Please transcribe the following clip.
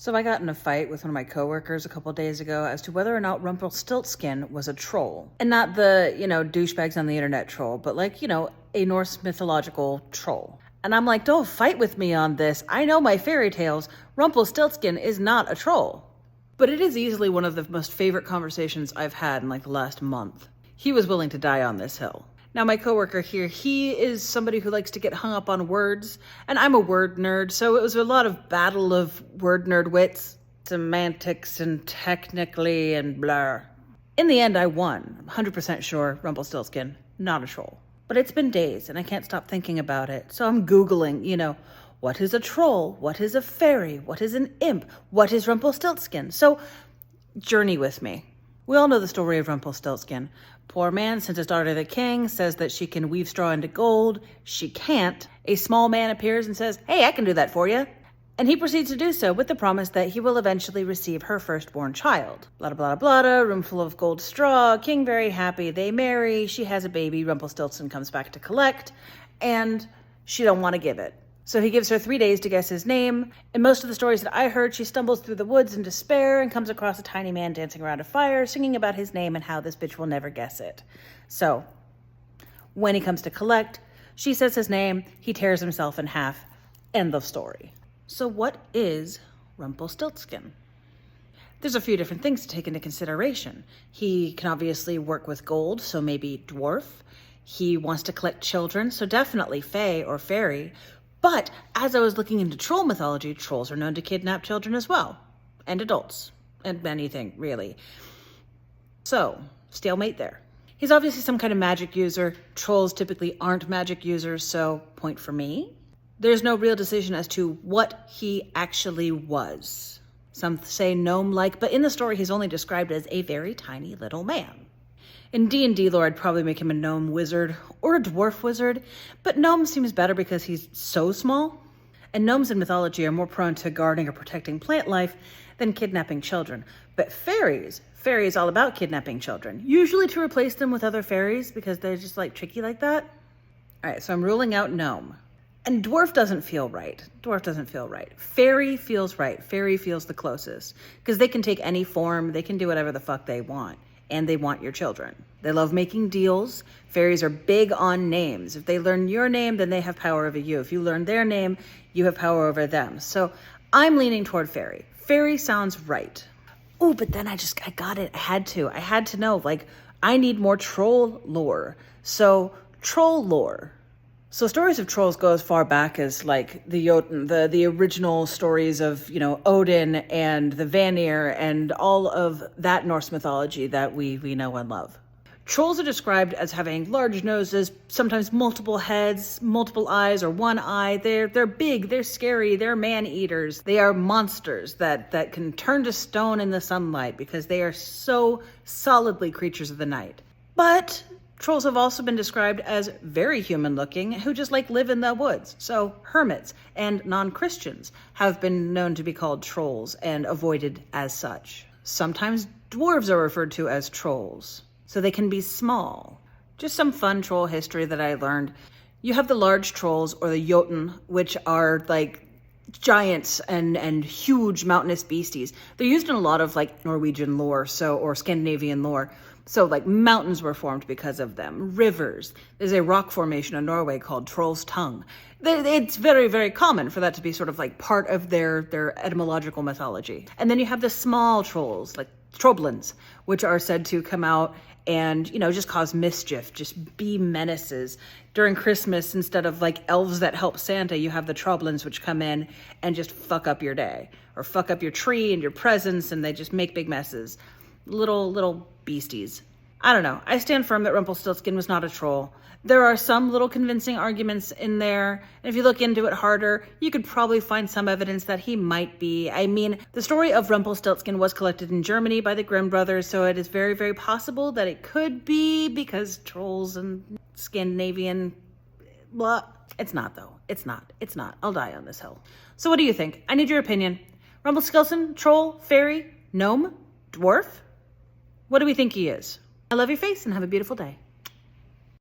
So I got in a fight with one of my coworkers a couple days ago as to whether or not Rumpelstiltskin was a troll. And not the, douchebags on the internet troll, but a Norse mythological troll. And I'm like, don't fight with me on this. I know my fairy tales. Rumpelstiltskin is not a troll. But it is easily one of the most favorite conversations I've had in the last month. He was willing to die on this hill. Now, my coworker here, he is somebody who likes to get hung up on words, and I'm a word nerd, so it was a lot of battle of word nerd wits, semantics and technically and blah. In the end, I won. I'm 100% sure Rumpelstiltskin, not a troll. But it's been days, and I can't stop thinking about it, so I'm Googling, what is a troll? What is a fairy? What is an imp? What is Rumpelstiltskin? So, journey with me. We all know the story of Rumpelstiltskin. Poor man sent his daughter to the king, says that she can weave straw into gold. She can't. A small man appears and says, hey, I can do that for you. And he proceeds to do so with the promise that he will eventually receive her firstborn child. Blah, blah, blah, blah, room full of gold straw, king very happy, they marry, she has a baby, Rumpelstiltskin comes back to collect, and she don't want to give it. So he gives her 3 days to guess his name. In most of the stories that I heard, she stumbles through the woods in despair and comes across a tiny man dancing around a fire, singing about his name and how this bitch will never guess it. So when he comes to collect, she says his name, he tears himself in half. End of story. So what is Rumpelstiltskin? There's a few different things to take into consideration. He can obviously work with gold, so maybe dwarf. He wants to collect children, so definitely fae or fairy. But as I was looking into troll mythology, trolls are known to kidnap children as well. And adults. And anything, really. So, stalemate there. He's obviously some kind of magic user. Trolls typically aren't magic users, so point for me. There's no real decision as to what he actually was. Some say gnome-like, but in the story he's only described as a very tiny little man. In D&D lore, I'd probably make him a gnome wizard or a dwarf wizard, but gnome seems better because he's so small. And gnomes in mythology are more prone to guarding or protecting plant life than kidnapping children. But fairies all about kidnapping children, usually to replace them with other fairies because they're just tricky like that. All right, so I'm ruling out gnome. And dwarf doesn't feel right. Fairy feels right. Fairy feels the closest because they can take any form. They can do whatever the fuck they want. And they want your children. They love making deals. Fairies are big on names. If they learn your name, then they have power over you. If you learn their name, you have power over them. So I'm leaning toward fairy. Fairy sounds right. Oh, but then I got it. I had to know, I need more troll lore. So troll lore. So stories of trolls go as far back as the Jotun, the original stories of, Odin and the Vanir and all of that Norse mythology that we know and love. Trolls are described as having large noses, sometimes multiple heads, multiple eyes, or one eye. They're big, they're scary, they're man-eaters. They are monsters that can turn to stone in the sunlight because they are so solidly creatures of the night. But trolls have also been described as very human-looking who just live in the woods. So hermits and non-Christians have been known to be called trolls and avoided as such. Sometimes dwarves are referred to as trolls, so they can be small. Just some fun troll history that I learned. You have the large trolls or the Jotun, which are giants and huge mountainous beasties. They're used in a lot of Norwegian lore, or Scandinavian lore. So mountains were formed because of them. Rivers. There's a rock formation in Norway called Troll's Tongue. It's very, very common for that to be sort of part of their etymological mythology. And then you have the small trolls, like troblins, which are said to come out and, just cause mischief, just be menaces. During Christmas, instead of elves that help Santa, you have the troblins which come in and just fuck up your day. Or fuck up your tree and your presents, and they just make big messes. Little beasties. I don't know. I stand firm that Rumpelstiltskin was not a troll. There are some little convincing arguments in there, and if you look into it harder, you could probably find some evidence that he might be. I mean, the story of Rumpelstiltskin was collected in Germany by the Grimm brothers, so it is very, very possible that it could be because trolls and Scandinavian, blah. It's not, though. It's not. I'll die on this hill. So what do you think? I need your opinion. Rumpelstiltskin, troll, fairy, gnome, dwarf? What do we think he is? I love your face and have a beautiful day.